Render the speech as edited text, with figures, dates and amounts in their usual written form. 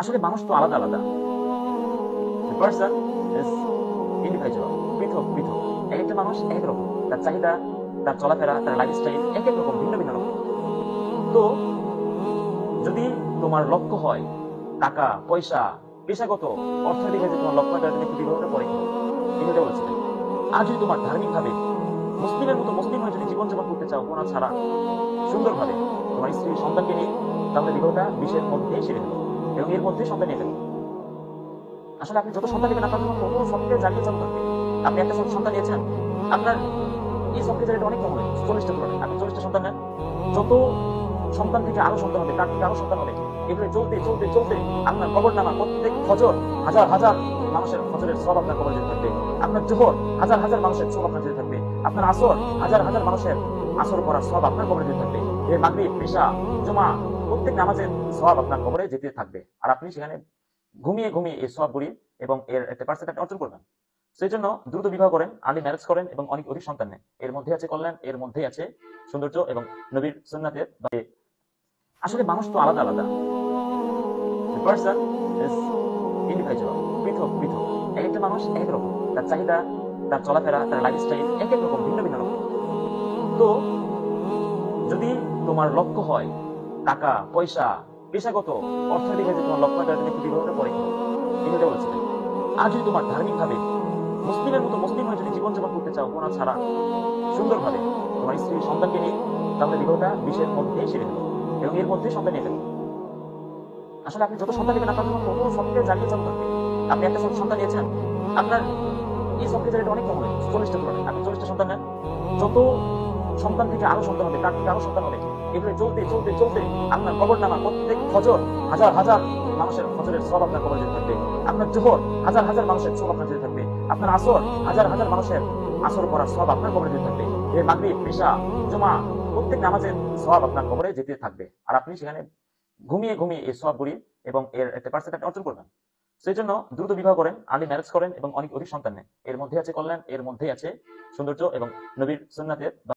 আসলে মানুষ তো আলাদা আলাদা। The person is individual, পৃথক পৃথক। এক একটা মানুষ এক এক রকম, তার চাহিদা, তার চলাফেরা, তার লাইফস্টাইল এক এক রকম, ভিন্ন ভিন্ন রকম। তো যদি তোমার লক্ষ্য হয় টাকা পয়সা, পেশাগত, অর্থনৈতিক যে তোমার লক্ষ্য হয় তাহলে তুমি একটু বিবাহটা পরে করো, এই কথা বলছিলেন। আর যদি তোমার ধার্মিক ভাবে মুসলিমের মতো মুসলিম হয়ে যদি জীবনযাপন করতে চাও গোনা ছাড়া সুন্দরভাবে তোমার স্ত্রী সন্তানকে নিয়ে, তাহলে বিবাহটা 20-এর মধ্যে সেরে দেবো এবং এর মধ্যে সন্তান নিয়ে ফেলবো। আসলে আপনি যত সন্তান নেবেন আপনার জন্য তত সফটওয়্যার জানিয়ে চালু থাকবে। আপনি একটা সন্তান নিয়েছেন, আপনার এই সফটওয়্যার এটা অনেক কম হবে, 40টা ধরনের আপনি 40টা সন্তান নেন, যত সন্তান থেকে আরো সন্তান হবে, তার থেকে আরো সন্তান হবে, এগুলো চলতে চলতে চলতে আপনার কবর নামা প্রত্যেক ফজর হাজার হাজার মানুষের ফজরের সব আপনার কবর যেতে থাকবে, আপনার জোহর হাজার হাজার মানুষের সব আপনার যেতে থাকবে, আপনার আসর হাজার হাজার মানুষের আসর করার সব আপনার কবরে যেতে থাকবে, এর মাগরিব পেশা জমা প্রত্যেক নামাজের সব আপনার কবরে যেতে থাকবে, আর আপনি সেখানে ঘুমিয়ে ঘুমিয়ে এই সবগুলি এবং এর একটা পার্সেন্ট অর্জন করবেন। সেই জন্য দ্রুত বিবাহ করেন, আর্লি ম্যারেজ করেন এবং অনেক অধিক সন্তান নেন। এর মধ্যে আছে কল্যাণ, এর মধ্যে আছে সৌন্দর্য এবং নবীর সুন্নাতের। আসলে মানুষ তো আলাদা আলাদা। The person is individual, পৃথক পৃথক। এক একটা মানুষ এক এক রকম, তার চাহিদা, তার চলাফেরা, তার লাইফস্টাইল এক এক রকম, ভিন্ন ভিন্ন রকম। তো যদি তোমার লক্ষ্য হয় টাকা পয়সা, পেশাগত, অর্থনৈতিক যে তোমার লক্ষ্য হয় তাহলে তুমি একটু বিবাহটা পরে করো, এই কথা বলছিলেন। আর যদি তোমার ধার্মিক ভাবে মুসলিমের মতো মুসলিম হয়ে যদি জীবনযাপন করতে চাও গোনা ছাড়া সুন্দরভাবে তোমার স্ত্রী সন্তানকে নিয়ে, তাহলে বিবাহটা 20-এর মধ্যে সেরে দেবো এবং এর মধ্যে সন্তান নিয়ে ফেলবো। আসলে আপনি যত সন্তান নেবেন আপনার জন্য তত সফটওয়্যার জানিয়ে চালু থাকবে। আপনি একটা সন্তান নিয়েছেন, আপনার এই সফটওয়্যার এটা অনেক কম হবে, 40টা ধরনের আপনি 40টা সন্তান নেন, যত সন্তান থেকে আরো সন্তান হবে, তার থেকে আরো সন্তান হবে, এগুলো চলতে চলতে চলতে আপনার কবর নামা প্রত্যেক ফজর হাজার হাজার মানুষের ফজরের সব আপনার কবর যেতে থাকবে, আপনার জোহর হাজার হাজার মানুষের সব আপনার যেতে থাকবে, আপনার আসর হাজার হাজার মানুষের আসর করার সব আপনার কবরে যেতে থাকবে, এর মাগরিব পেশা জমা প্রত্যেক নামাজের সব আপনার কবরে যেতে থাকবে, আর আপনি সেখানে ঘুমিয়ে ঘুমিয়ে এই সবগুলি এবং এর একটা পার্সেন্ট অর্জন করবেন। সেই জন্য দ্রুত বিবাহ করেন, আর্লি ম্যারেজ করেন এবং অনেক অধিক সন্তান নেন। এর মধ্যে আছে কল্যাণ, এর মধ্যে আছে সৌন্দর্য এবং নবীর সুন্নাতের।